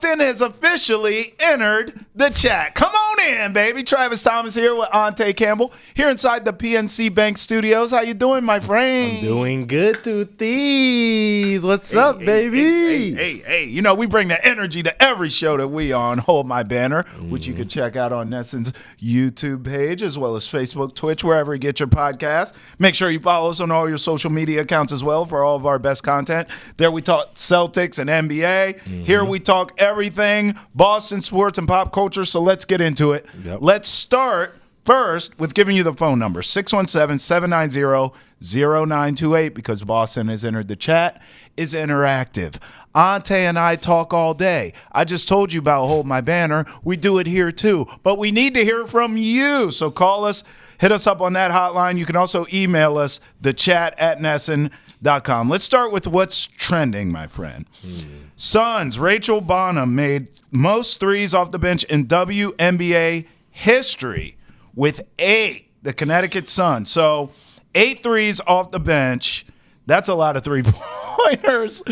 has officially entered the chat. Come on in, baby. Travis Thomas here with Ountae Campbell here inside the PNC Bank Studios. How you doing, my friend? I'm doing good through these. What's up, baby? Hey. You know, we bring the energy to every show that we on. Hold My Banner, which you can check out on Nesson's YouTube page as well as Facebook, Twitch, wherever you get your podcast. Make sure you follow us on all your social media accounts as well for all of our best content. There we talk Celtics and NBA. Here we talk everything Boston sports and pop culture, so let's get into it. Let's start first with giving you the phone number, 617-790-0928, because Boston has entered the chat, is interactive. Ountae and I talk all day. I just told you about Hold My Banner. We do it here too, but we need to hear from you, so call us, hit us up on that hotline. You can also email us, thechat@nesson.com. Let's start with what's trending, my friend. Suns, Rachel Bonham made most threes off the bench in WNBA history with 8, the Connecticut Sun. So 8 threes off the bench. That's a lot of three-pointers.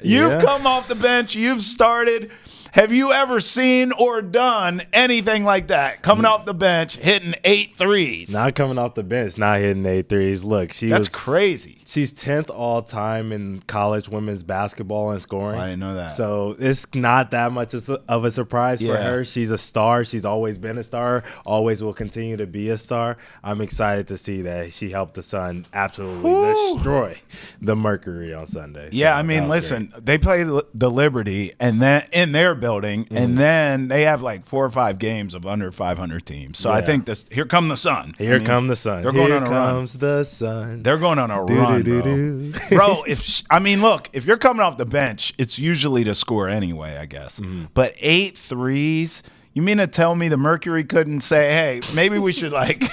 You've come off the bench. You've started. Have you ever seen or done anything like that? Coming off the bench, hitting 8 threes. Not coming off the bench, not hitting 8 threes. Look, That's crazy. She's 10th all time in college women's basketball and scoring. I didn't know that. So it's not that much of a surprise for her. She's a star. She's always been a star. Always will continue to be a star. I'm excited to see that she helped the Sun absolutely destroy the Mercury on Sunday. Yeah, I mean, listen, they play the Liberty and then in their building, and then they have like 4 or 5 games of under 500 teams. So I think this. Here come the Sun. Here come the Sun. They're going on a run. Here comes the Sun. They're going on a run, bro. Look, if you're coming off the bench, it's usually to score anyway, I guess. But 8 threes. You mean to tell me the Mercury couldn't say, hey, maybe we should like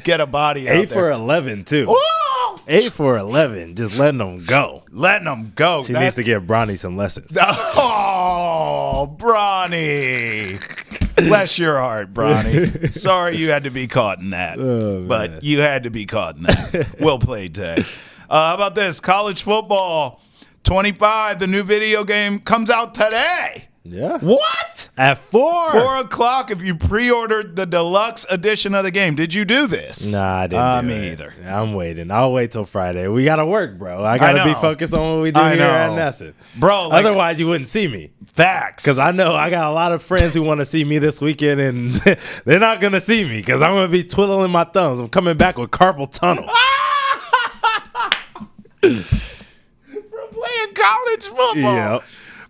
get a body out 8 there? for 11 too. Whoa! 8 for 11, just letting them go. Letting them go. She needs to give Bronny some lessons. Oh, Bronny. Bless your heart, Bronny. Sorry you had to be caught in that. But you had to be caught in that. Well played, Tay. How about this? College football 25, the new video game, comes out today. Yeah. What? At 4. 4 o'clock if you pre-ordered the deluxe edition of the game. Did you do this? Nah, I didn't do me it. either. I'm waiting. I'll wait till Friday. We got to work, bro. I got to be focused on what we do here at Nesson. Bro, otherwise you wouldn't see me. Facts. Because I know I got a lot of friends who want to see me this weekend, and they're not going to see me because I'm going to be twiddling my thumbs. I'm coming back with carpal tunnel. From playing college football. Yeah.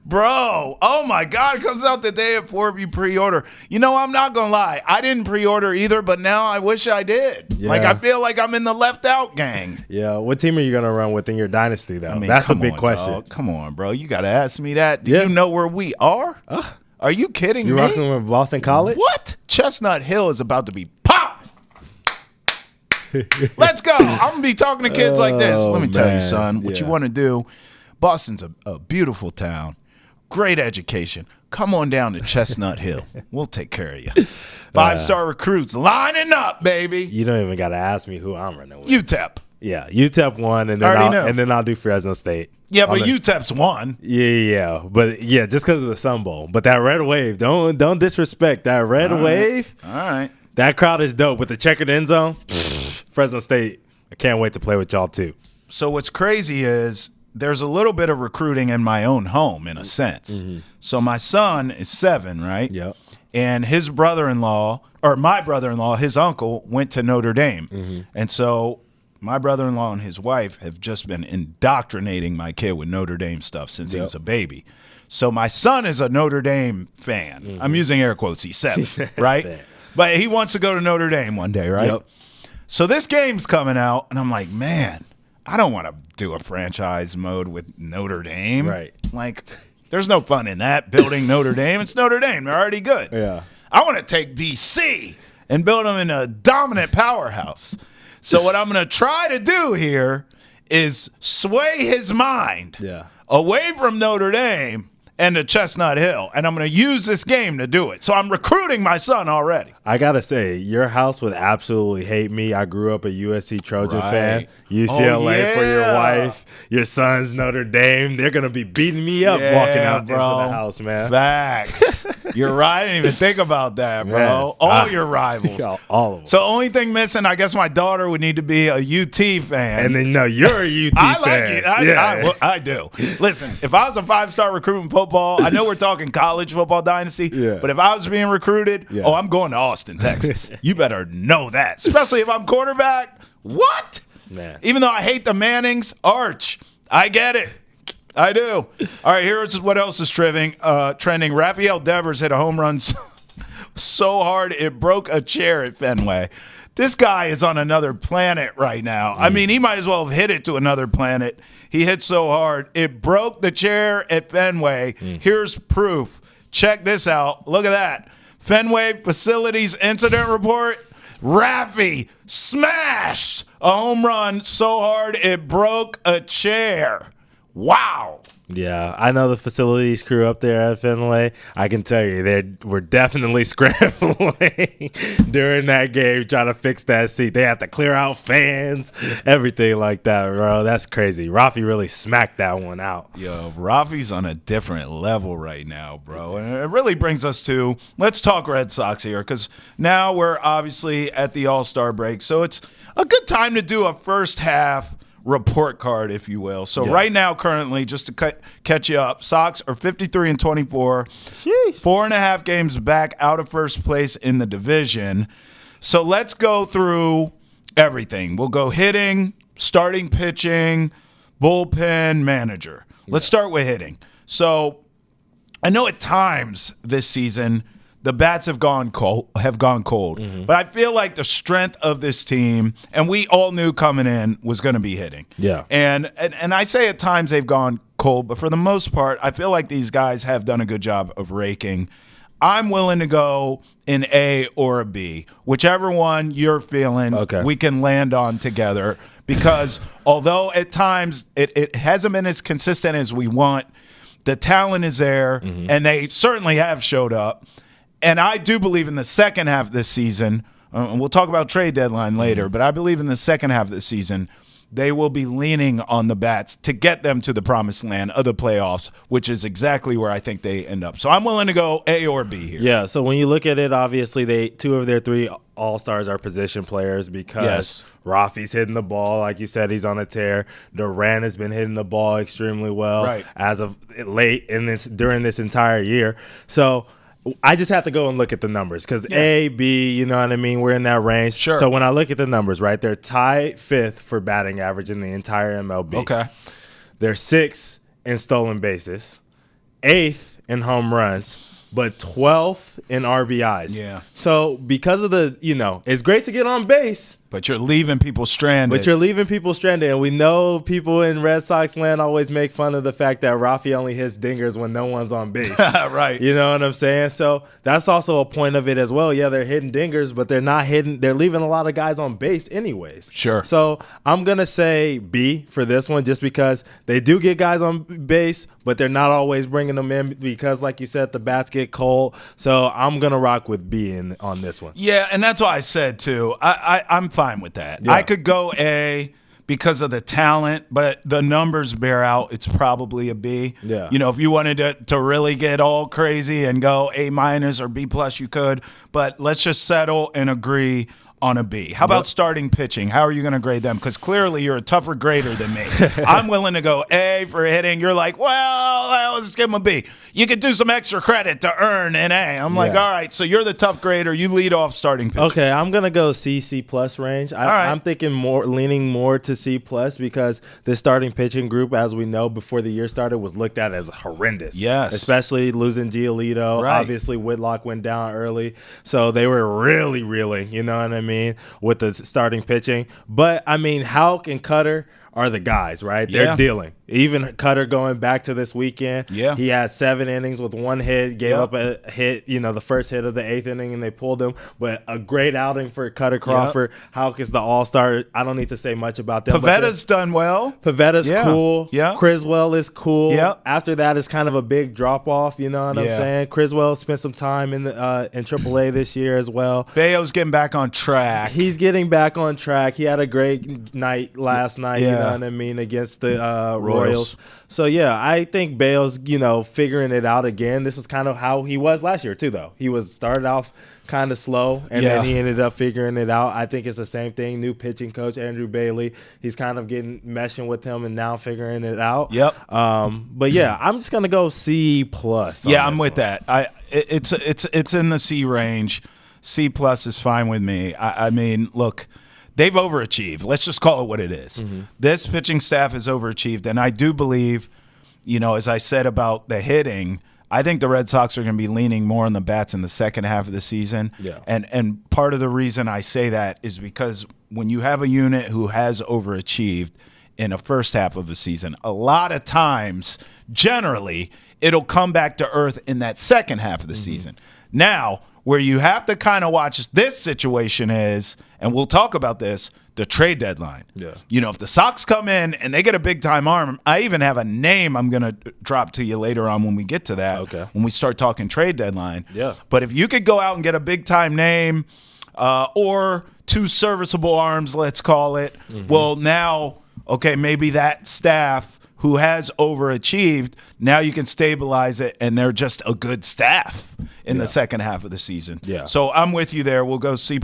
Bro, oh my God, it comes out the day at 4 if you pre-order. You know, I'm not going to lie. I didn't pre-order either, but now I wish I did. Yeah. Like, I feel like I'm in the left out gang. Yeah. What team are you going to run with in your dynasty, though? That's the big question. Dog. Come on, bro. You got to ask me that. Do you know where we are? Are you kidding me? You rocking with Boston College? What? Chestnut Hill is about to be pop. Let's go. I'm going to be talking to kids like this. Let me tell you, son, what you want to do. Boston's a beautiful town. Great education. Come on down to Chestnut Hill. We'll take care of you. 5-star recruits lining up, baby. You don't even got to ask me who I'm running with. UTEP. Yeah, UTEP won, and then I'll do Fresno State. Yeah, but UTEP's won. Yeah. But yeah, just because of the Sun Bowl. But that red wave, don't disrespect that red wave. All right. That crowd is dope with the checkered end zone. Fresno State, I can't wait to play with y'all too. So what's crazy is there's a little bit of recruiting in my own home, in a sense. So my son is 7, right? Yep. And his brother-in-law, or my brother-in-law, his uncle, went to Notre Dame. And so my brother-in-law and his wife have just been indoctrinating my kid with Notre Dame stuff since he was a baby. So my son is a Notre Dame fan. I'm using air quotes. He's 7, right? But he wants to go to Notre Dame one day, right? Yep. So this game's coming out, and I'm like, man, I don't want to do a franchise mode with Notre Dame. Right. Like, there's no fun in that, building Notre Dame. It's Notre Dame. They're already good. Yeah. I want to take BC and build them in a dominant powerhouse. So what I'm going to try to do here is sway his mind away from Notre Dame and to Chestnut Hill, and I'm going to use this game to do it. So I'm recruiting my son already. I got to say, your house would absolutely hate me. I grew up a USC Trojan fan. UCLA for your wife. Your son's Notre Dame. They're going to be beating me up walking out into the house, man. Facts. You're right. I didn't even think about that, bro. Man, all your rivals. All of them. So only thing missing, I guess my daughter would need to be a UT fan. And then, no, you're a UT I fan. like it. I do. Listen, if I was a 5-star recruit in football, I know we're talking college football dynasty, but if I was being recruited, I'm going to Austin, Texas. You better know that. Especially if I'm quarterback. What? Man. Even though I hate the Mannings, Arch. I get it. I do. All right, here's what else is trending. Rafael Devers hit a home run so hard it broke a chair at Fenway. This guy is on another planet right now. I mean, he might as well have hit it to another planet. He hit so hard, it broke the chair at Fenway. Here's proof. Check this out. Look at that. Fenway Facilities Incident Report. Raffy smashed a home run so hard it broke a chair. Wow. Yeah, I know the facilities crew up there at Fenway. I can tell you they were definitely scrambling during that game trying to fix that seat. They had to clear out fans, everything like that, bro. That's crazy. Rafi really smacked that one out. Yo, Rafi's on a different level right now, bro. And it really brings us to, let's talk Red Sox here, because now we're obviously at the All-Star break. So it's a good time to do a first half report card, if you will. So right now, currently, just to catch you up, Sox are 53-24, 4.5 games back out of first place in the division. So let's go through everything. We'll go hitting, starting pitching, bullpen, manager. Let's start with hitting. So I know at times this season the bats have gone cold, but I feel like the strength of this team, and we all knew coming in, was going to be hitting. Yeah. And I say at times they've gone cold, but for the most part, I feel like these guys have done a good job of raking. I'm willing to go an A or a B, whichever one you're feeling. We can land on together, because although at times it hasn't been as consistent as we want, the talent is there, and they certainly have showed up. And I do believe in the second half of this season, and we'll talk about trade deadline later, but I believe in the second half of the season, they will be leaning on the bats to get them to the promised land of the playoffs, which is exactly where I think they end up. So I'm willing to go A or B here. Yeah, so when you look at it, obviously two of their 3 All-Stars are position players, because Rafi's hitting the ball. Like you said, he's on a tear. Duran has been hitting the ball extremely well as of late during this entire year. So I just have to go and look at the numbers, because A, B, you know what I mean? We're in that range. Sure. So when I look at the numbers, right, they're tied 5th for batting average in the entire MLB. Okay. They're 6th in stolen bases, 8th in home runs, but 12th in RBIs. Yeah. So because of it's great to get on base, but you're leaving people stranded. And we know people in Red Sox land always make fun of the fact that Rafi only hits dingers when no one's on base. Right. You know what I'm saying? So that's also a point of it as well. Yeah, they're hitting dingers, but they're leaving a lot of guys on base anyways. Sure. So I'm going to say B for this one, just because they do get guys on base, but they're not always bringing them in, because, like you said, the bats get cold. So I'm going to rock with B on this one. Yeah, and that's why I said, too, I'm fine with that. I could go A because of the talent, but the numbers bear out it's probably a B. Yeah. You know, if you wanted to really get all crazy and go A- or B+, you could, but let's just settle and agree on a B. How about starting pitching? How are you going to grade them? Because clearly you're a tougher grader than me. I'm willing to go A for hitting. You're like, well, let's give them a B. You could do some extra credit to earn an A. I'm like, all right, so you're the tough grader. You lead off starting pitching. Okay, I'm going to go C+ range. I'm thinking leaning more to C+, because this starting pitching group, as we know, before the year started, was looked at as horrendous. Yes. Especially losing Giolito. Right. Obviously, Whitlock went down early. So they were really reeling, you know what I mean, with the starting pitching. But, I mean, Houck and Cutter are the guys, right? They're dealing. Even Cutter going back to this weekend. Yeah. He had 7 innings with 1 hit, gave up a hit, the first hit of the 8th inning, and they pulled him. But a great outing for Cutter Crawford. Houck is the all-star. I don't need to say much about them. Pavetta's done well. Pavetta's cool. Yeah. Criswell is cool. Yeah. After that, it's kind of a big drop-off, you know what I'm saying? Criswell spent some time in AAA this year as well. Bayo's getting back on track. He's getting back on track. He had a great night last night, you know what I mean, against the Royals. So, yeah, I think Bale's, figuring it out again. This was kind of how he was last year, too, though. He started off kind of slow, and then he ended up figuring it out. I think it's the same thing. New pitching coach, Andrew Bailey. He's kind of meshing with him and now figuring it out. Yep. But, yeah, I'm just going to go C+. Yeah, I'm with that. It's in the C range. C+ is fine with me. I mean, look, they've overachieved. Let's just call it what it is. This pitching staff has overachieved, and I do believe, as I said about the hitting, I think the Red Sox are going to be leaning more on the bats in the second half of the season. Yeah. And part of the reason I say that is because when you have a unit who has overachieved in the first half of a season, a lot of times, generally, it'll come back to earth in that second half of the season. Now, where you have to kind of watch this situation is, and we'll talk about this, the trade deadline. Yeah. If the Sox come in and they get a big-time arm, I even have a name I'm going to drop to you later on when we get to that, when we start talking trade deadline. Yeah. But if you could go out and get a big-time name or 2 serviceable arms, let's call it, well, now, okay, maybe that staff who has overachieved, now you can stabilize it, and they're just a good staff in the second half of the season. Yeah. So I'm with you there. We'll go C+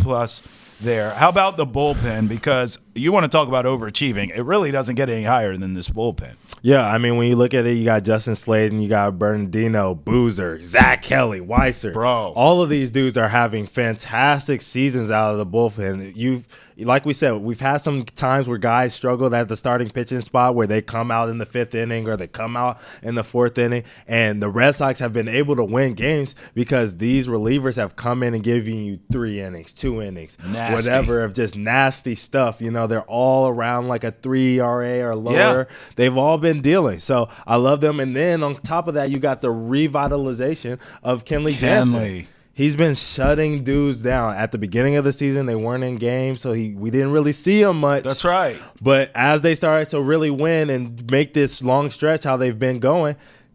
there. How about the bullpen? Because you want to talk about overachieving. It really doesn't get any higher than this bullpen. Yeah, I mean, when you look at it, you got Justin Slade, you got Bernardino, Boozer, Zach Kelly, Weiser. Bro. All of these dudes are having fantastic seasons out of the bullpen. Like we said, we've had some times where guys struggled at the starting pitching spot where they come out in the 5th inning or they come out in the 4th inning, and the Red Sox have been able to win games because these relievers have come in and given you 3 innings, 2 innings, whatever, of just nasty stuff. They're all around like a 3 ERA or lower. Yeah. They've all been dealing. So I love them. And then on top of that, you got the revitalization of Kenley Jansen. He's been shutting dudes down. At the beginning of the season, they weren't in games, so we didn't really see him much. That's right. But as they started to really win and make this long stretch how they've been going,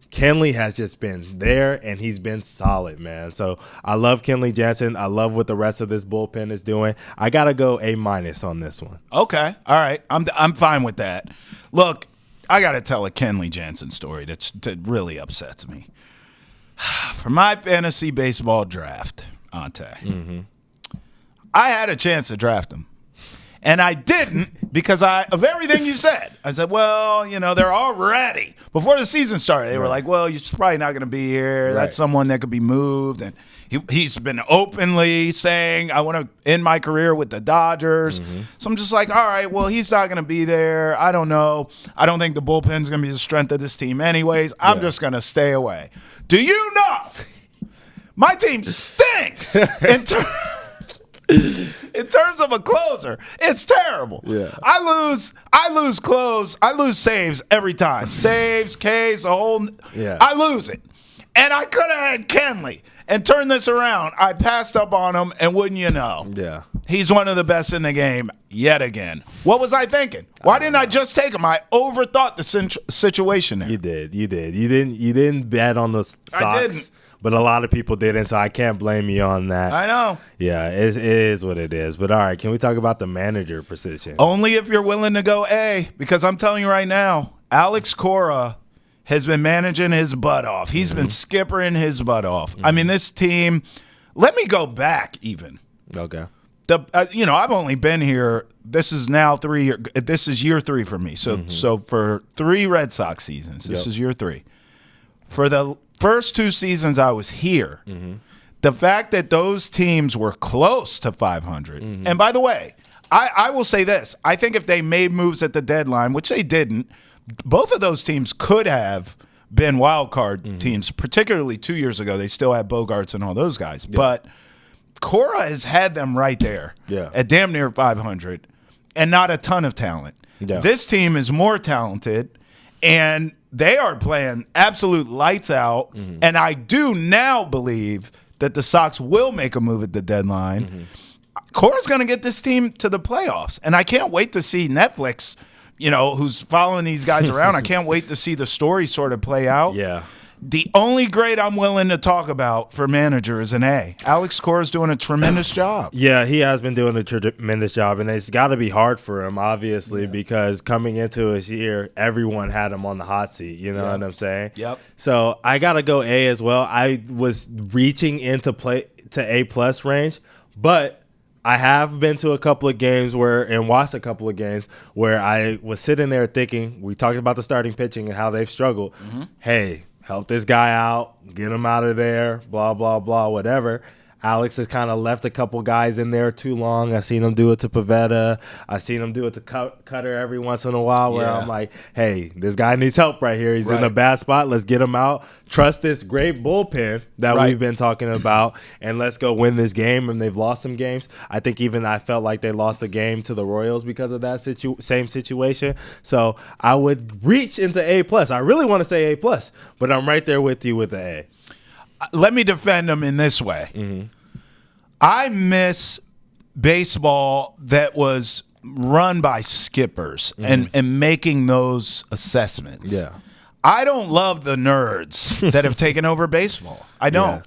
Kenley has just been there, and he's been solid, man. So I love Kenley Jansen. I love what the rest of this bullpen is doing. I got to go A- on this one. Okay. All right. I'm fine with that. Look, I got to tell a Kenley Jansen story that really upsets me. For my fantasy baseball draft, Ountae, I had a chance to draft him. And I didn't because of everything you said. I said, well, they're already. Before the season started, they were like, well, you're probably not going to be here. That's someone that could be moved. And he's been openly saying, I want to end my career with the Dodgers. So I'm just like, all right, well, he's not going to be there. I don't know. I don't think the bullpen's going to be the strength of this team anyways. I'm just going to stay away. Do you know my team stinks in terms of a closer? It's terrible. Yeah. I lose close. I lose saves every time. Saves, Ks, I lose it. And I could have had Kenley and turned this around. I passed up on him, and wouldn't you know? Yeah. He's one of the best in the game yet again. What was I thinking? Why didn't I just take him? I overthought the situation there. You did. You didn't bet on the Sox. I didn't. But a lot of people didn't, so I can't blame you on that. I know. Yeah, it is what it is. But all right, can we talk about the manager position? Only if you're willing to go A, because I'm telling you right now, Alex Cora has been managing his butt off. He's been skippering his butt off. I mean, this team, let me go back even. Okay. I've only been here. This is now this is year 3 for me. So for 3 Red Sox seasons, this is year 3. For the first 2 seasons I was here, the fact that those teams were close to 500, and by the way, I will say this. I think if they made moves at the deadline, which they didn't, both of those teams could have been wild card teams, particularly 2 years ago. They still had Bogarts and all those guys. Yeah. But Cora has had them right there at damn near 500 and not a ton of talent. Yeah. This team is more talented, And they are playing absolute lights out. Mm-hmm. And I do now believe that the Sox will make a move at the deadline. Mm-hmm. Cora's going to get this team to the playoffs. And I can't wait to see Netflix, who's following these guys around. I can't wait to see the story sort of play out. Yeah. The only grade I'm willing to talk about for manager is an A. Alex Cora's doing a tremendous job. Yeah, he has been doing a tremendous job, and it's got to be hard for him, obviously, because coming into his year, everyone had him on the hot seat. You know what I'm saying? Yep. So I got to go A as well. I was reaching into A+ range, but I have been to a couple of games and watched a couple of games where I was sitting there thinking, we talked about the starting pitching and how they've struggled. Mm-hmm. Hey, help this guy out, get him out of there, blah, blah, blah, whatever. Alex has kind of left a couple guys in there too long. I've seen him do it to Pavetta. I've seen him do it to Cutter every once in a while where I'm like, hey, this guy needs help right here. He's in a bad spot. Let's get him out. Trust this great bullpen that we've been talking about, and let's go win this game. And they've lost some games. I think even I felt like they lost the game to the Royals because of that same situation. So I would reach into A+. I really want to say A+, but I'm right there with you with the A. Let me defend him in this way. Mm-hmm. I miss baseball that was run by skippers and making those assessments. Yeah. I don't love the nerds that have taken over baseball. I don't. Yeah.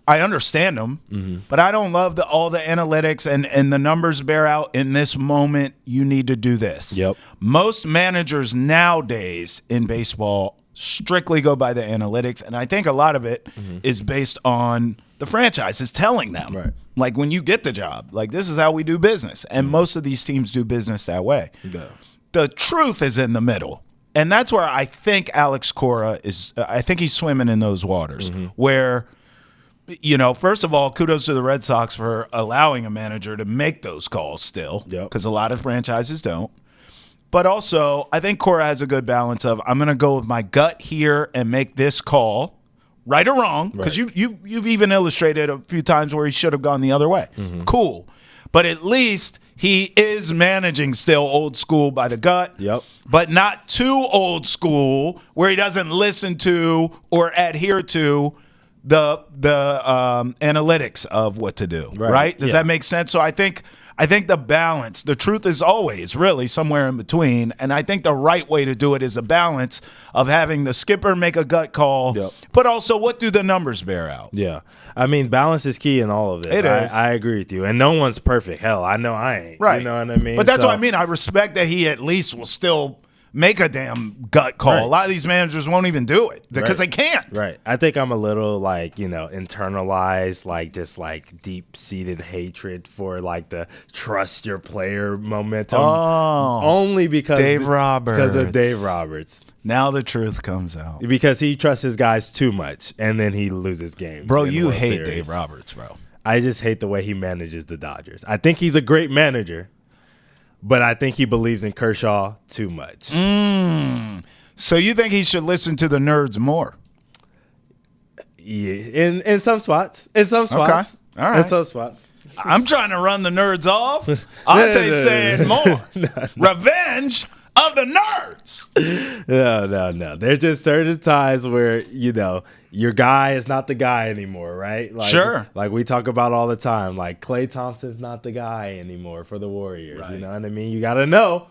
I understand them, but I don't love all the analytics and the numbers bear out in this moment. You need to do this. Yep. Most managers nowadays in baseball strictly go by the analytics, and I think a lot of it is based on the franchises telling them. Right. Like when you get the job, like this is how we do business. And most of these teams do business that way. Yeah. The truth is in the middle. And that's where I think Alex Cora is. I think he's swimming in those waters where, first of all, kudos to the Red Sox for allowing a manager to make those calls still, because a lot of franchises don't. But also, I think Cora has a good balance of, I'm going to go with my gut here and make this call, right or wrong, because you've even illustrated a few times where he should have gone the other way. Cool. But at least he is managing still old school by the gut, but not too old school where he doesn't listen to or adhere to the analytics of what to do, right? Does that make sense? So I think the balance, the truth is always really somewhere in between. And I think the right way to do it is a balance of having the skipper make a gut call, but also what do the numbers bear out? Yeah. I mean, balance is key in all of this. It is. I agree with you. And no one's perfect. Hell, I know I ain't. Right. You know what I mean? But that's what I mean. I respect that he at least will still make a damn gut call. Right. A lot of these managers won't even do it because they can't. Right. I think I'm a little internalized, just deep-seated hatred for the trust your player momentum. Oh. Only because Dave Roberts. Because of Dave Roberts. Now the truth comes out. Because he trusts his guys too much, and then he loses games. Bro, you hate Dave Roberts, bro. I just hate the way he manages the Dodgers. I think he's a great manager, but I think he believes in Kershaw too much. So you think he should listen to the nerds more? Yeah, in some spots. In some spots. Okay. All right. In some spots. I'm trying to run the nerds off. Ountae's saying more. Revenge of the nerds. No. There's just certain times where, your guy is not the guy anymore, right? Sure. Like we talk about all the time. Like Klay Thompson's not the guy anymore for the Warriors. Right. You know what I mean? You got to know.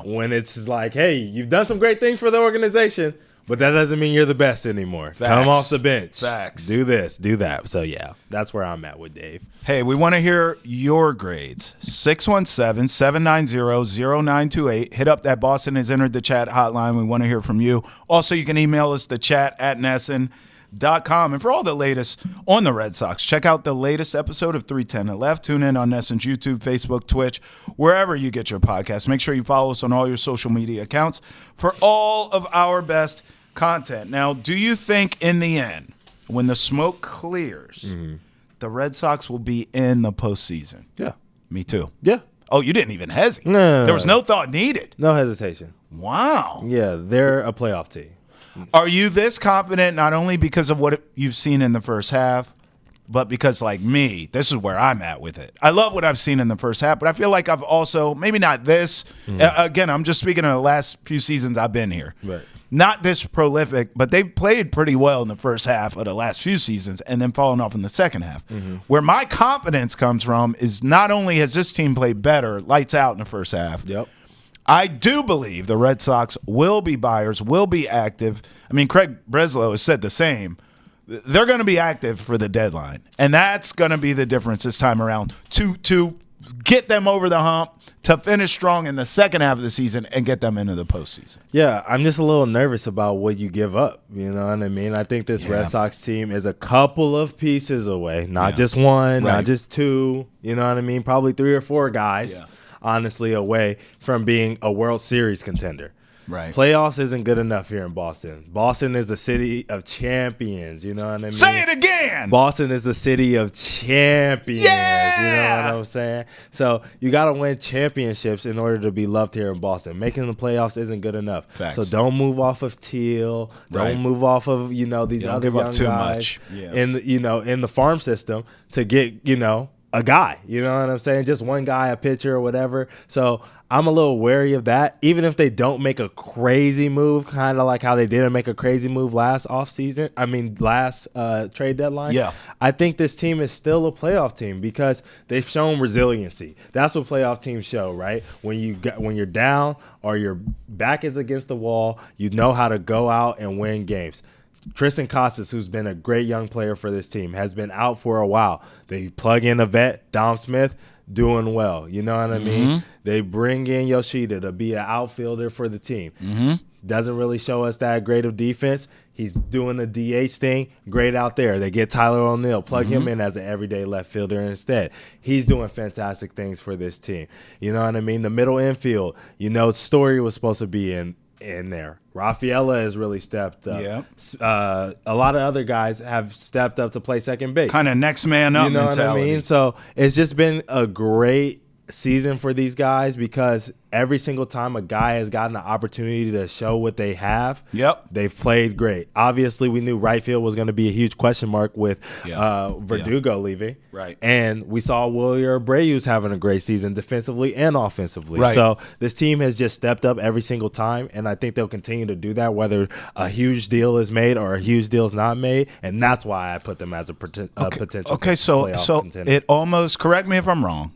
When it's like, hey, you've done some great things for the organization, but that doesn't mean you're the best anymore. Facts. Come off the bench. Facts. Do this, do that. So, yeah, that's where I'm at with Dave. Hey, we want to hear your grades. 617-790-0928. Hit up that Boston has entered the chat hotline. We want to hear from you. Also, you can email us, thechat@nesson.com. And for all the latest on the Red Sox, check out the latest episode of 310 to Left. Tune in on Nesson's YouTube, Facebook, Twitch, wherever you get your podcasts. Make sure you follow us on all your social media accounts for all of our best content. Now, do you think in the end, when the smoke clears, the Red Sox will be in the postseason? Yeah. Me too. Yeah. Oh, you didn't even hesitate. No. There was no thought needed. No hesitation. Wow. Yeah, they're a playoff team. Are you this confident not only because of what you've seen in the first half, but because, like me, this is where I'm at with it. I love what I've seen in the first half, but I feel like I've also, maybe not this. Again, I'm just speaking of the last few seasons I've been here. Right. Not this prolific, but they played pretty well in the first half of the last few seasons and then fallen off in the second half. Where my confidence comes from is not only has this team played better, lights out in the first half, I do believe the Red Sox will be buyers, will be active. I mean, Craig Breslow has said the same. They're going to be active for the deadline, and that's going to be the difference this time around to get them over the hump, to finish strong in the second half of the season and get them into the postseason. Yeah, I'm just a little nervous about what you give up. You know what I mean? I think this Red Sox team is a couple of pieces away, not just one, not just two. You know what I mean? Probably 3 or 4 guys, honestly, away from being a World Series contender. Right. Playoffs isn't good enough here in Boston. Boston is the city of champions. You know what I mean? Say it again. Boston is the city of champions. Yeah. You know what I'm saying? So you got to win championships in order to be loved here in Boston. Making the playoffs isn't good enough. Facts. So don't move off of Teal. Don't move off of these other young guys in the farm system to get a guy. You know what I'm saying? Just one guy, a pitcher or whatever. So I'm a little wary of that, even if they don't make a crazy move, kind of like how they didn't make a crazy move last trade deadline. Yeah, I think this team is still a playoff team because they've shown resiliency. That's what playoff teams show, right? When you're down or your back is against the wall, you know how to go out and win games. Tristan Casas, who's been a great young player for this team, has been out for a while. They plug in a vet, Dom Smith, doing well. You know what I mean? They bring in Yoshida to be an outfielder for the team. Doesn't really show us that great of defense. He's doing the DH thing. Great out there. They get Tyler O'Neill. Plug him in as an everyday left fielder instead. He's doing fantastic things for this team. You know what I mean? The middle infield, Story was supposed to be in there. Rafaela has really stepped up. A lot of other guys have stepped up to play second base. Kind of next man up mentality. What I mean? So it's just been a great season for these guys because every single time a guy has gotten the opportunity to show what they have, they've played great. Obviously, we knew right field was going to be a huge question mark with Verdugo leaving. Right. And we saw Wilyer Abreu's having a great season defensively and offensively. Right. So this team has just stepped up every single time, and I think they'll continue to do that whether a huge deal is made or a huge deal is not made, and that's why I put them as a potential playoff contender. It almost, correct me if I'm wrong,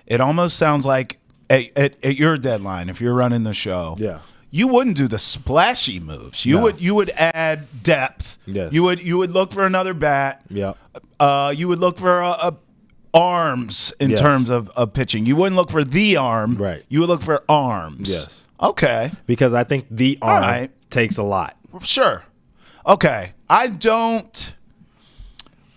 it almost sounds like at your deadline, if you're running the show, you wouldn't do the splashy moves. You would add depth. Yes. You would look for another bat. Yeah. You would look for arms in terms of pitching. You wouldn't look for the arm. Right. You would look for arms. Yes. Okay. Because I think the arm takes a lot. Sure. Okay. I don't.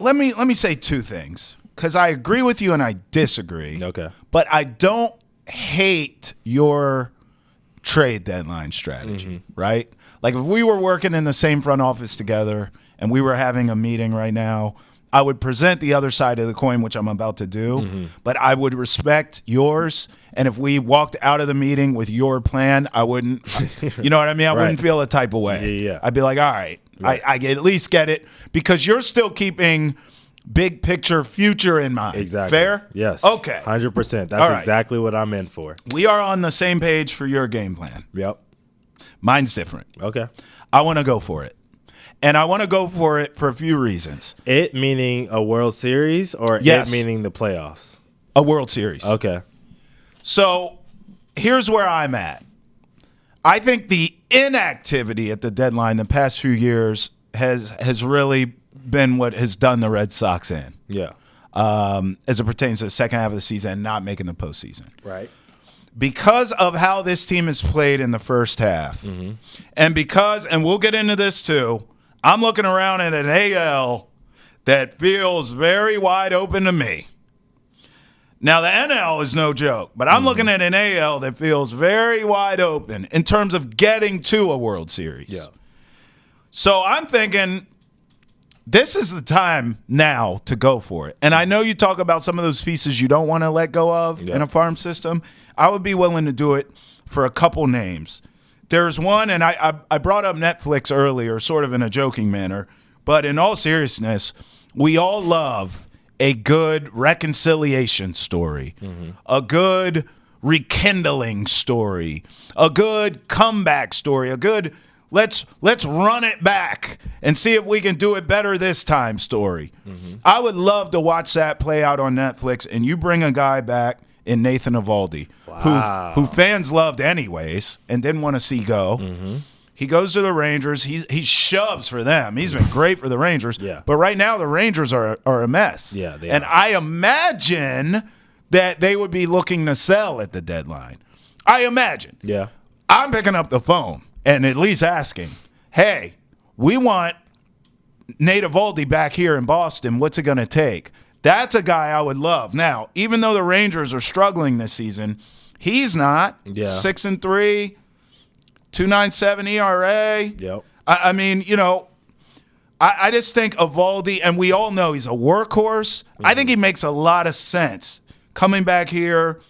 Let me say 2 things. Because I agree with you and I disagree. Okay. But I don't hate your trade deadline strategy, right? Like if we were working in the same front office together and we were having a meeting right now, I would present the other side of the coin, which I'm about to do, but I would respect yours. And if we walked out of the meeting with your plan, I wouldn't, you know what I mean? I wouldn't feel a type of way. Yeah. I'd be like, all right, I at least get it because you're still keeping big picture future in mind. Exactly. Fair? Yes. Okay. 100%. That's exactly what I'm in for. We are on the same page for your game plan. Yep. Mine's different. Okay. I want to go for it. And I want to go for it for a few reasons. It meaning a World Series or it meaning the playoffs? A World Series. Okay. So here's where I'm at. I think the inactivity at the deadline the past few years has really been what has done the Red Sox in. Yeah. As it pertains to the second half of the season and not making the postseason. Right. Because of how this team has played in the first half, and we'll get into this too, I'm looking around at an AL that feels very wide open to me. Now, the NL is no joke, but I'm looking at an AL that feels very wide open in terms of getting to a World Series. Yeah. So I'm thinking this is the time now to go for it. And I know you talk about some of those pieces you don't want to let go of in a farm system. I would be willing to do it for a couple names. There's one, and I brought up Netflix earlier, sort of in a joking manner, but in all seriousness, we all love a good reconciliation story, a good rekindling story, a good comeback story, a good let's run it back and see if we can do it better this time story. I would love to watch that play out on Netflix, and you bring a guy back in Nathan Eovaldi, who fans loved anyways and didn't want to see go. He goes to the Rangers. He shoves for them. He's been great for the Rangers. Yeah. But right now the Rangers are a mess. Yeah, they and are. I imagine that they would be looking to sell at the deadline. I imagine. Yeah. I'm picking up the phone and at least asking, hey, we want Nate Eovaldi back here in Boston. What's it going to take? That's a guy I would love. Now, even though the Rangers are struggling this season, he's not. Yeah. 6-3, 2.97 ERA. Yep. I mean, I just think Eovaldi, and we all know he's a workhorse. I think he makes a lot of sense coming back here,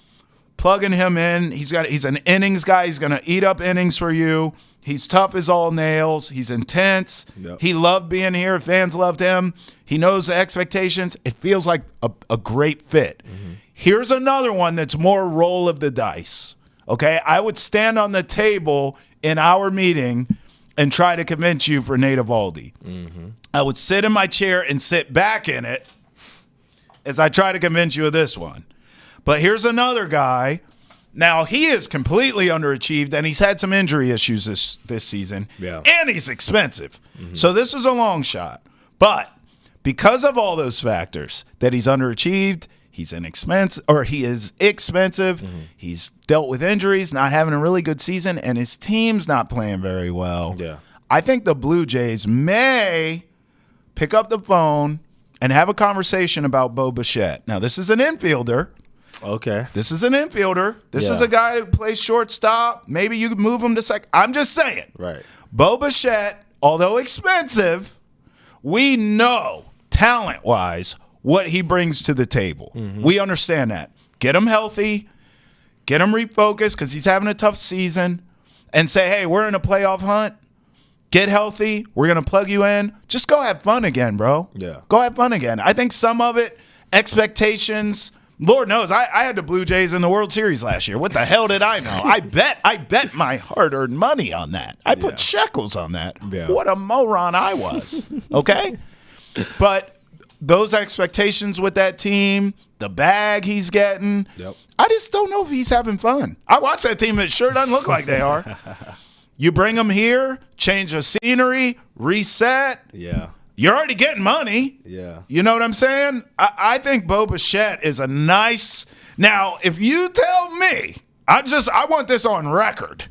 plugging him in. He's an innings guy. He's going to eat up innings for you. He's tough as all nails. He's intense. Yep. He loved being here. Fans loved him. He knows the expectations. It feels like a great fit. Here's another one that's more roll of the dice. Okay, I would stand on the table in our meeting and try to convince you for Nate Eovaldi. I would sit in my chair and sit back in it as I try to convince you of this one. But here's another guy. Now, he is completely underachieved, and he's had some injury issues this season. Yeah. And he's expensive. So this is a long shot. But because of all those factors, that he's underachieved, he is expensive, he's dealt with injuries, not having a really good season, and his team's not playing very well. Yeah. I think the Blue Jays may pick up the phone and have a conversation about Bo Bichette. Now, this is an infielder. Okay. This is an infielder. This is a guy who plays shortstop. Maybe you could move him to second. I'm just saying. Right. Bo Bichette, although expensive, we know talent-wise what he brings to the table. We understand that. Get him healthy. Get him refocused because he's having a tough season. And say, hey, we're in a playoff hunt. Get healthy. We're going to plug you in. Just go have fun again, bro. Yeah. Go have fun again. I think some of it, expectations. Lord knows, I had the Blue Jays in the World Series last year. What the hell did I know? I bet my hard-earned money on that. I put shekels on that. Yeah. What a moron I was. Okay? But those expectations with that team, the bag he's getting, I just don't know if he's having fun. I watch that team, it sure doesn't look like they are. You bring them here, change the scenery, reset. Yeah. You're already getting money. Yeah. You know what I'm saying? I think Bo Bichette is a nice. Now, if you tell me, I want this on record.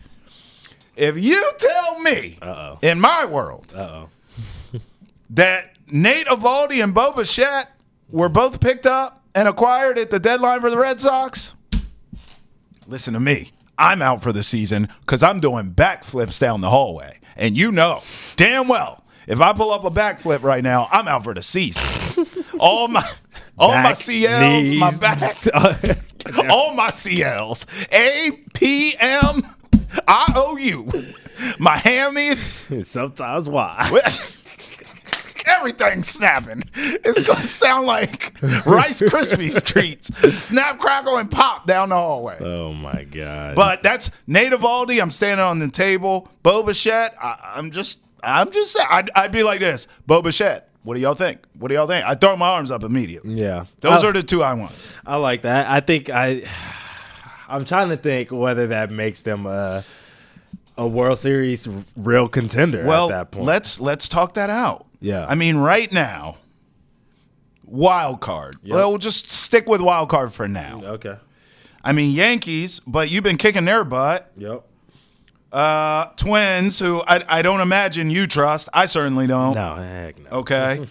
If you tell me in my world that Nate Eovaldi and Bo Bichette were both picked up and acquired at the deadline for the Red Sox, listen to me. I'm out for the season because I'm doing backflips down the hallway. And you know damn well, if I pull up a backflip right now, I'm out for the season. all my CLs, knees. my back, all my CLs, APM, IOU, my hammies. Sometimes why? Everything's snapping. It's going to sound like Rice Krispies treats. Snap, crackle, and pop down the hallway. Oh, my God. But that's Nate Eovaldi. I'm standing on the table. Bo Bichette, I'm just saying. I'd be like this. Bo Bichette, what do y'all think? What do y'all think? I throw my arms up immediately. Yeah. Those are the two I want. I like that. I think I'm trying to think whether that makes them a World Series real contender at that point. Let's talk that out. Yeah. I mean, right now, wild card. Yep. Well, we'll just stick with wild card for now. Okay. I mean, Yankees, but you've been kicking their butt. Yep. Twins, who I don't imagine you trust. I certainly don't. No, heck no. Okay.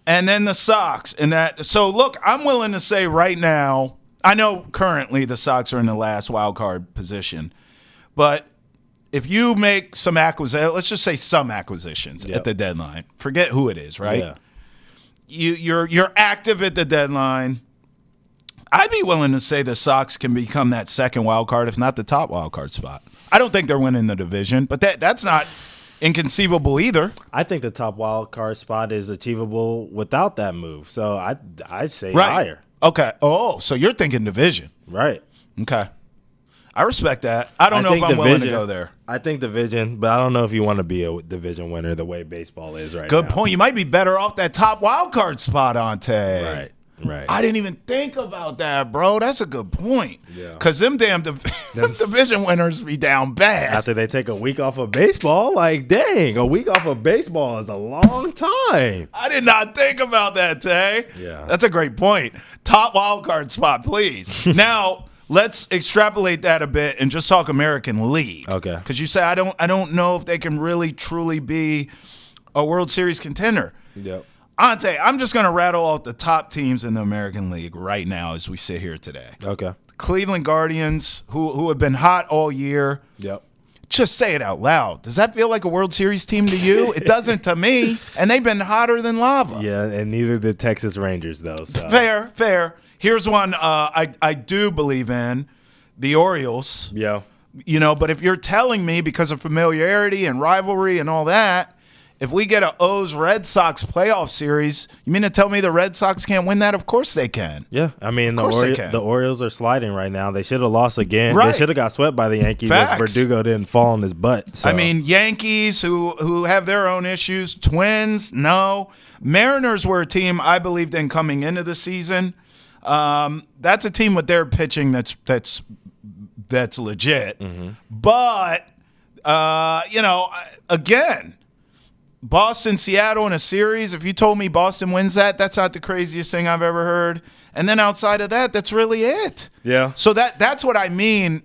And then the Sox. So, look, I'm willing to say right now, I know currently the Sox are in the last wild card position, but if you make some acquisitions, let's just say some acquisitions at the deadline. Forget who it is, right? Yeah. You're active at the deadline. I'd be willing to say the Sox can become that second wild card, if not the top wild card spot. I don't think they're winning the division, but that's not inconceivable either. I think the top wild card spot is achievable without that move. So I'd say higher. Okay. Oh, so you're thinking division. Right. Okay. I respect that. I don't know if I'm willing to go there. I think division, but I don't know if you want to be a division winner the way baseball is right now. Good point. You might be better off that top wild card spot, Ountae. Right. I didn't even think about that, bro. That's a good point. Yeah. Because them damn them division winners be down bad. After they take a week off of baseball, like, dang, a week off of baseball is a long time. I did not think about that, Tay. Yeah. That's a great point. Top wild card spot, please. Now, let's extrapolate that a bit and just talk American League. Okay. Because you say I don't know if they can really truly be a World Series contender. Yep. Ountae, I'm just going to rattle off the top teams in the American League right now as we sit here today. Okay. Cleveland Guardians, who have been hot all year. Yep. Just say it out loud. Does that feel like a World Series team to you? It doesn't to me. And they've been hotter than lava. Yeah, and neither the Texas Rangers, though. So. Fair. Here's one I do believe in, the Orioles. Yeah. You know, but if you're telling me because of familiarity and rivalry and all that, if we get a O's Red Sox playoff series, you mean to tell me the Red Sox can't win that? Of course they can. Yeah, I mean, the Orioles are sliding right now. They should have lost again. Right. They should have got swept by the Yankees Facts. if Verdugo didn't fall on his butt. So. I mean, Yankees who have their own issues. Twins, no. Mariners were a team I believed in coming into the season. That's a team with their pitching that's legit. Mm-hmm. But, again, Boston, Seattle in a series, if you told me Boston wins that, that's not the craziest thing I've ever heard. And then outside of that, that's really it. Yeah. So that's what I mean.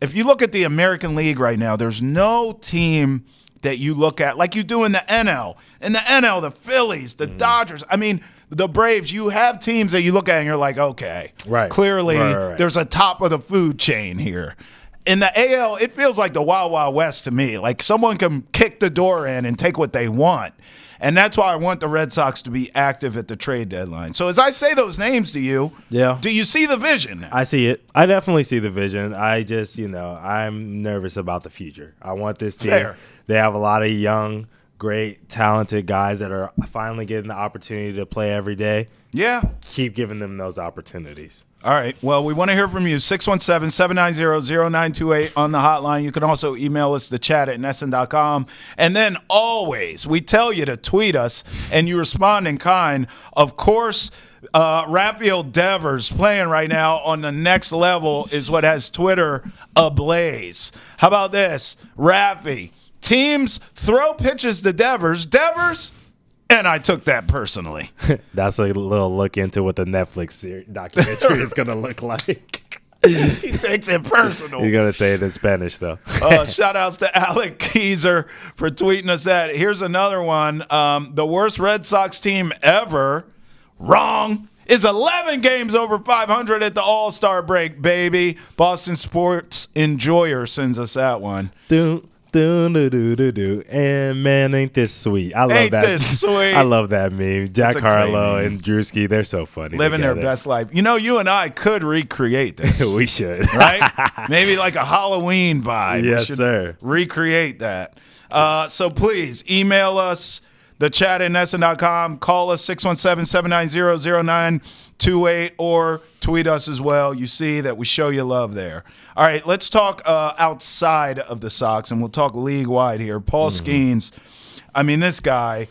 If you look at the American League right now, there's no team that you look at like you do in the NL. In the NL, the Phillies, the Dodgers, I mean, the Braves, you have teams that you look at and you're like, okay, clearly there's a top of the food chain here. In the AL, it feels like the Wild Wild West to me. Like someone can kick the door in and take what they want. And that's why I want the Red Sox to be active at the trade deadline. So as I say those names to you, do you see the vision now? I see it. I definitely see the vision. I just, I'm nervous about the future. I want this team. Fair. They have a lot of young, great, talented guys that are finally getting the opportunity to play every day. Yeah. Keep giving them those opportunities. All right. Well, we want to hear from you. 617-790-0928 on the hotline. You can also email us, thechat@nesson.com. And then always, we tell you to tweet us, and you respond in kind. Of course, Rafael Devers playing right now on the next level is what has Twitter ablaze. How about this? Rafi, teams throw pitches to Devers. And I took that personally. That's a little look into what the Netflix documentary is going to look like. He takes it personal. You're going to say it in Spanish, though. Shout outs to Alec Keyser for tweeting us that. Here's another one. The worst Red Sox team ever, wrong, is 11 games over 500 at the All-Star break, baby. Boston Sports Enjoyer sends us that one. And man, ain't this sweet? I love that. This sweet? I love that meme. Jack Harlow and Drewski, they're so funny. Living together. their best life. You and I could recreate this. We should, right? Maybe like a Halloween vibe. Yes, sir. Recreate that. So please email us, thechat@nesson.com. Call us 617-790-0928 or tweet us as well. You see that we show you love there. All right, let's talk outside of the Sox, and we'll talk league-wide here. Paul Skenes, I mean, this guy,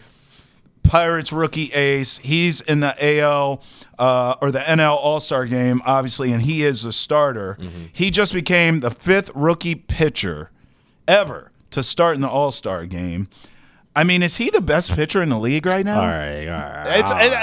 Pirates rookie ace, he's in the AL or the NL All-Star game, obviously, and he is a starter. He just became the 5th rookie pitcher ever to start in the All-Star game. I mean, is he the best pitcher in the league right now? All right.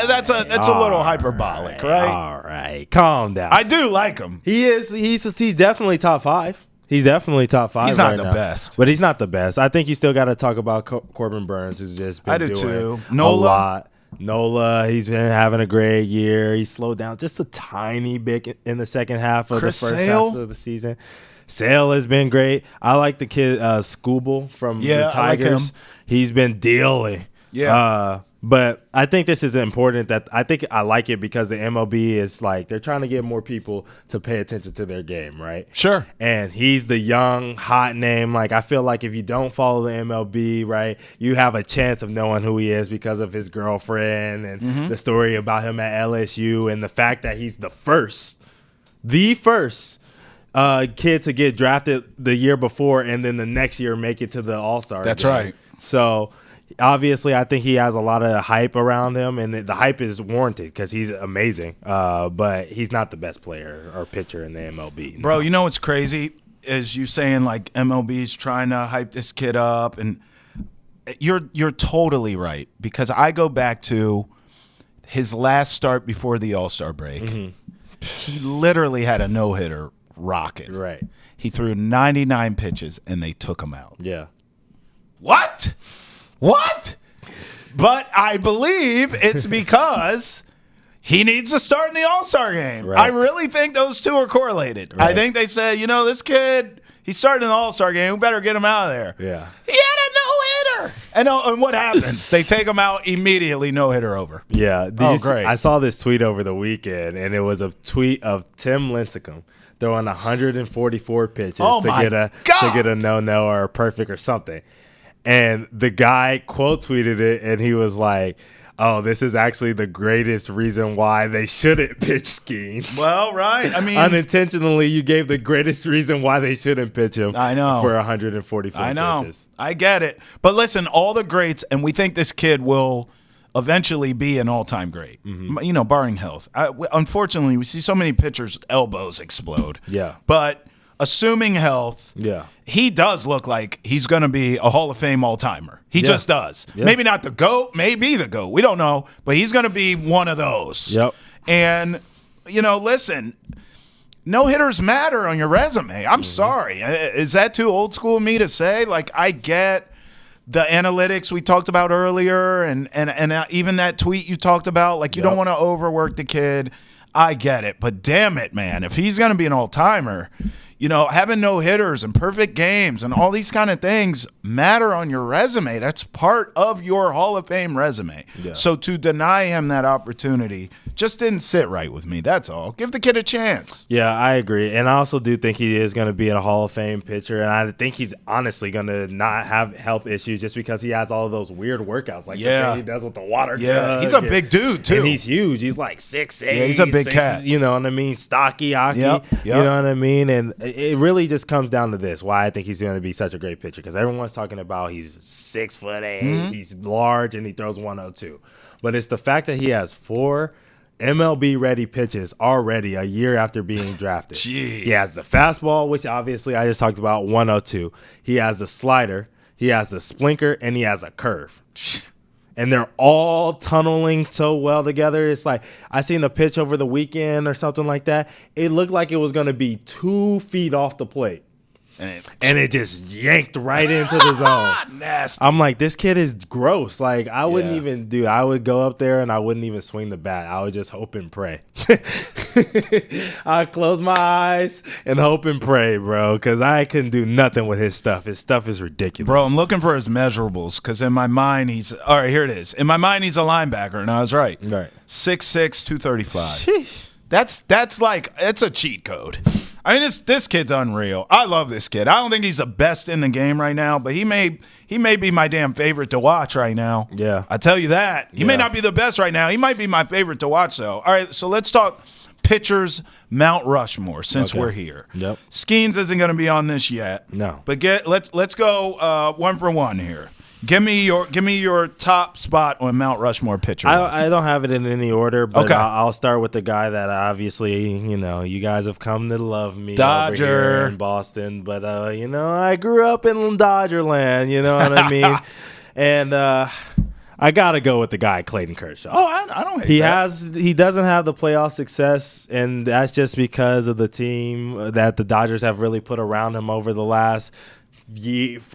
That's a little hyperbolic, right? All right, calm down. I do like him. He is. He's definitely top 5. He's definitely top 5. He's not right the now. best, but he's not the best. I think you still got to talk about Corbin Burns, who's just been doing a lot. Nola, he's been having a great year. He slowed down just a tiny bit in the second half of the first half of the season. Sale has been great. I like the kid Scooble from the Tigers. I like him. He's been dealing. Yeah. But I think this is important. That I think I like it because the MLB is like they're trying to get more people to pay attention to their game, right? Sure. And he's the young, hot name. Like I feel like if you don't follow the MLB, right, you have a chance of knowing who he is because of his girlfriend and the story about him at LSU and the fact that he's the first kid to get drafted the year before and then the next year make it to the All-Star. That's game. right. So obviously, I think he has a lot of hype around him, and the hype is warranted because he's amazing. But he's not the best player or pitcher in the MLB. Bro, you know what's crazy is you saying like MLB's trying to hype this kid up, and you're totally right because I go back to his last start before the All-Star break. He literally had a no-hitter rocket. Right. He threw 99 pitches, and they took him out. Yeah. What? But I believe it's because he needs to start in the All-Star game. Right. I really think those two are correlated. Right. I think they said, this kid, he's starting in the All-Star game. We better get him out of there. Yeah. He had a no-hitter. And what happens? They take him out immediately, no-hitter over. Yeah. Great. I saw this tweet over the weekend, and it was a tweet of Tim Lincecum throwing 144 pitches to get a no-no or a perfect or something. And the guy quote tweeted it, and he was like, "Oh, this is actually the greatest reason why they shouldn't pitch Skenes." Well, right. I mean, unintentionally, you gave the greatest reason why they shouldn't pitch him. I know. For 144 I know. pitches. I get it. But listen, all the greats, and we think this kid will eventually be an all-time great, barring health. Unfortunately, we see so many pitchers' elbows explode. Yeah. But assuming health, he does look like he's going to be a Hall of Fame all-timer. He just does. Yeah. Maybe not the GOAT, maybe the GOAT. We don't know. But he's going to be one of those. Yep. And, listen, no-hitters matter on your resume. I'm sorry. Is that too old school of me to say? Like, I get the analytics we talked about earlier and even that tweet you talked about. Like, you don't want to overwork the kid. I get it. But damn it, man. If he's going to be an all-timer, having no hitters and perfect games and all these kind of things matter on your resume. That's part of your Hall of Fame resume. Yeah. So to deny him that opportunity just didn't sit right with me. That's all. Give the kid a chance. Yeah, I agree. And I also do think he is going to be a Hall of Fame pitcher. And I think he's honestly going to not have health issues just because he has all of those weird workouts like the thing he does with the water jug. He's a big dude, too. And he's huge. He's like 6'8". Yeah, he's a big cat. You know what I mean? Stocky, hockey. Yep. You know what I mean? And it really just comes down to this, why I think he's going to be such a great pitcher. Because everyone's talking about he's 6'8", he's large, and he throws 102. But it's the fact that he has 4 MLB-ready pitches already a year after being drafted. Jeez. He has the fastball, which obviously I just talked about, 102. He has the slider, he has the splinter, and he has a curve. And they're all tunneling so well together. It's like I seen a pitch over the weekend or something like that. It looked like it was going to be 2 feet off the plate. And it just yanked right into the zone. Nasty. I'm like, this kid is gross. Like, I wouldn't even do. I would go up there and I wouldn't even swing the bat. I would just hope and pray. I'd close my eyes and hope and pray, bro, because I couldn't do nothing with his stuff. His stuff is ridiculous. Bro, I'm looking for his measurables because in my mind he's – all right, here it is. In my mind he's a linebacker, and I was right. Right. 6'6", 235. Sheesh. That's like – it's a cheat code. I mean, this kid's unreal. I love this kid. I don't think he's the best in the game right now, but he may be my damn favorite to watch right now. Yeah. I tell you that. He may not be the best right now. He might be my favorite to watch, though. All right, so let's talk pitchers Mount Rushmore since we're here. Yep. Skenes isn't going to be on this yet. No. But let's go one for one here. Give me your top spot on Mount Rushmore pitcher. I don't have it in any order, but okay. I'll start with the guy that obviously, you guys have come to love me Dodger over here in Boston. But, I grew up in Dodger land, you know what I mean? And I got to go with the guy, Clayton Kershaw. Oh, I don't hate that. He doesn't have the playoff success, and that's just because of the team that the Dodgers have really put around him over the last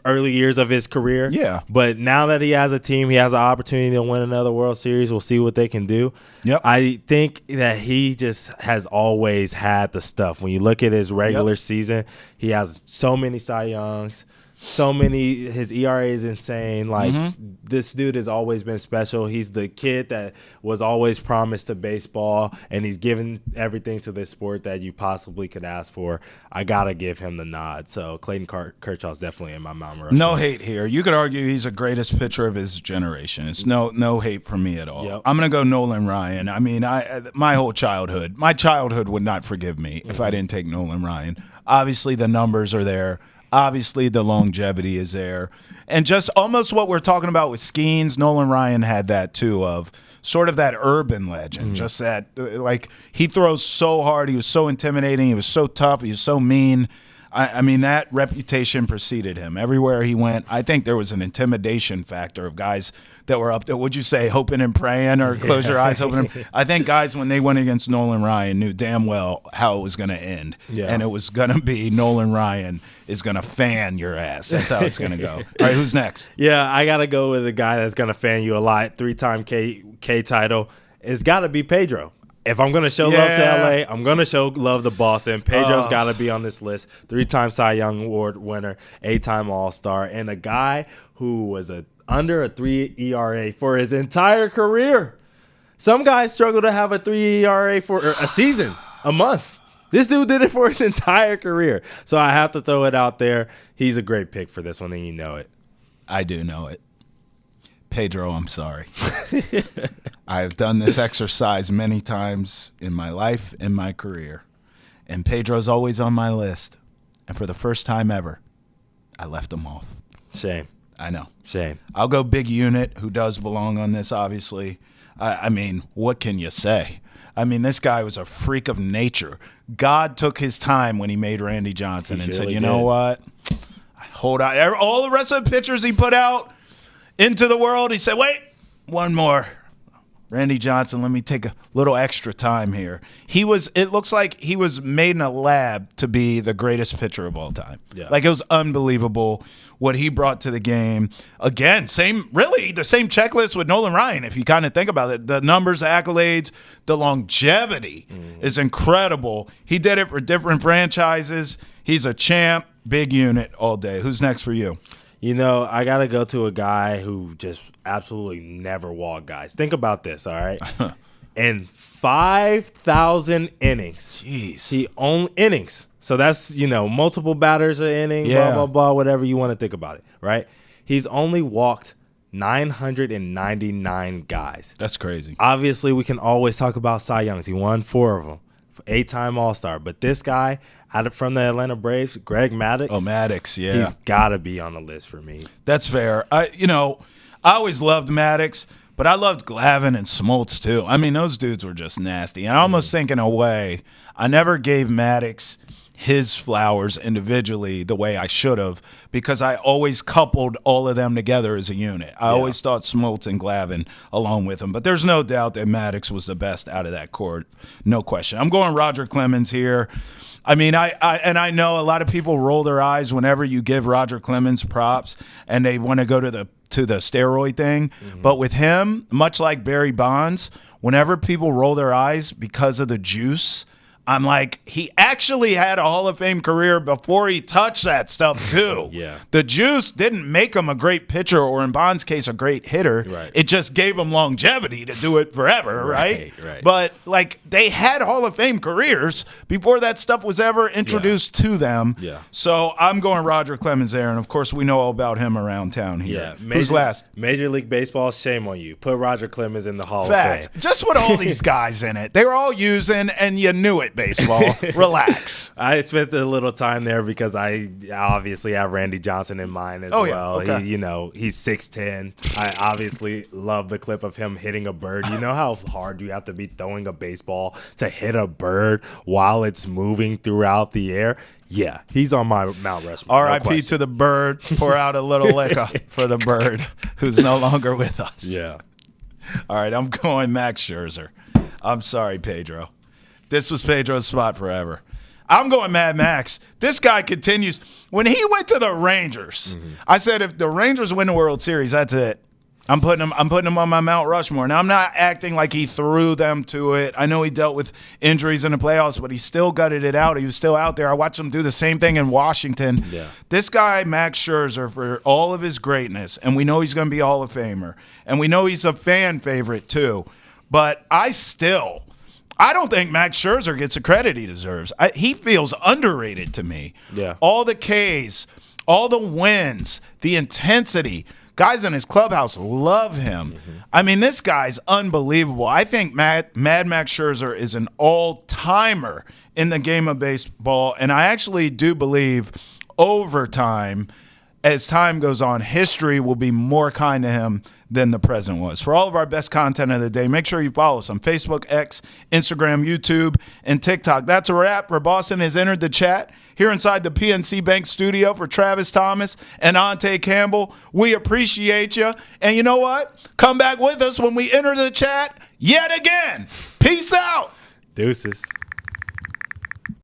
early years of his career. Yeah. But now that he has a team, he has an opportunity to win another World Series. We'll see what they can do. Yep. I think that he just has always had the stuff. When you look at his regular season, he has so many Cy Youngs, so many. His ERA is insane. Like this dude has always been special. He's the kid that was always promised to baseball, and he's given everything to this sport that you possibly could ask for. I gotta give him the nod. So Clayton Kershaw's definitely in my Mount Rushmore. No hate here. You could argue he's the greatest pitcher of his generation. It's no hate from me at all. Yep. I'm gonna go Nolan Ryan. I mean, my whole childhood would not forgive me if I didn't take Nolan Ryan. Obviously, the numbers are there. Obviously, the longevity is there. And just almost what we're talking about with Skenes, Nolan Ryan had that too, of sort of that urban legend. Just that, like, he throws so hard. He was so intimidating. He was so tough. He was so mean. I mean, that reputation preceded him. Everywhere he went, I think there was an intimidation factor of guys that were up there. Would you say hoping and praying or close your eyes, hoping? I think guys, when they went against Nolan Ryan, knew damn well how it was going to end. Yeah. And it was going to be Nolan Ryan is going to fan your ass. That's how it's going to go. All right, who's next? Yeah, I got to go with a guy that's going to fan you a lot. 3-time K title. It's got to be Pedro. If I'm going to show love to LA, I'm going to show love to Boston. Pedro's got to be on this list. 3-time Cy Young Award winner, 8-time All-Star, and a guy who was under a 3 ERA for his entire career. Some guys struggle to have a 3 ERA for a season, a month. This dude did it for his entire career. So I have to throw it out there. He's a great pick for this one, and you know it. I do know it. Pedro, I'm sorry. I've done this exercise many times in my life, in my career, and Pedro's always on my list. And for the first time ever, I left him off. Shame. I know. Shame. I'll go Big Unit, who does belong on this, obviously. I mean, what can you say? I mean, this guy was a freak of nature. God took his time when he made Randy Johnson and said, you know what? Hold on. All the rest of the pitchers he put out into the world, he said, wait, one more. Randy Johnson, let me take a little extra time here. It looks like he was made in a lab to be the greatest pitcher of all time. Yeah. Like, it was unbelievable what he brought to the game. Again, the same checklist with Nolan Ryan, if you kind of think about it. The numbers, the accolades, the longevity is incredible. He did it for different franchises. He's a champ. Big Unit all day. Who's next for you? You know, I got to go to a guy who just absolutely never walked guys. Think about this, all right? In 5,000 innings. Jeez. He owned innings. So that's, multiple batters an inning, blah, blah, blah, whatever you want to think about it, right? He's only walked 999 guys. That's crazy. Obviously, we can always talk about Cy Youngs. He won 4 of them. 8-time All-Star. But this guy from the Atlanta Braves, Greg Maddux. Oh, Maddux, yeah. He's got to be on the list for me. That's fair. I always loved Maddux, but I loved Glavine and Smoltz too. I mean, those dudes were just nasty. And I almost think in a way, I never gave Maddux his flowers individually the way I should have, because I always coupled all of them together as a unit. I always thought Smoltz and Glavine along with him. But there's no doubt that Maddux was the best out of that court. No question. I'm going Roger Clemens here. I mean, I know a lot of people roll their eyes whenever you give Roger Clemens props and they want to go to the steroid thing. But with him, much like Barry Bonds, whenever people roll their eyes because of the juice, I'm like, he actually had a Hall of Fame career before he touched that stuff, too. Yeah. The juice didn't make him a great pitcher or, in Bond's case, a great hitter. Right. It just gave him longevity to do it forever, right? Right. But, like, they had Hall of Fame careers before that stuff was ever introduced to them. Yeah. So I'm going Roger Clemens there, and, of course, we know all about him around town here. Yeah. Who's last? Major League Baseball, shame on you. Put Roger Clemens in the Hall Fact. of Fame. Just with all these guys in it. They were all using, and you knew it, baseball. Relax. I spent a little time there because I obviously have Randy Johnson in mind as well. Yeah. Okay. He's 6'10". I obviously love the clip of him hitting a bird. You know how hard you have to be throwing a baseball to hit a bird while it's moving throughout the air? Yeah, he's on my Mount Rushmore. R.I.P. to the bird. Pour out a little liquor for the bird who's no longer with us. Yeah. All right, I'm going Max Scherzer. I'm sorry, Pedro. This was Pedro's spot forever. I'm going Mad Max. This guy continues. When he went to the Rangers, I said if the Rangers win the World Series, that's it. I'm putting him on my Mount Rushmore. Now, I'm not acting like he threw them to it. I know he dealt with injuries in the playoffs, but he still gutted it out. He was still out there. I watched him do the same thing in Washington. Yeah. This guy, Max Scherzer, for all of his greatness, and we know he's going to be Hall of Famer, and we know he's a fan favorite too, but I don't think Max Scherzer gets the credit he deserves. He feels underrated to me. Yeah. All the Ks, all the wins, the intensity. Guys in his clubhouse love him. Mm-hmm. I mean, this guy's unbelievable. I think Mad Max Scherzer is an all-timer in the game of baseball, and I actually do believe over time, as time goes on, history will be more kind to him than the present was. For all of our best content of the day, make sure you follow us on Facebook, X, Instagram, YouTube, and TikTok. That's a wrap. For Boston has entered the chat here inside the PNC Bank studio for Travis Thomas and Ountae Campbell. We appreciate you. And you know what? Come back with us when we enter the chat yet again. Peace out. Deuces.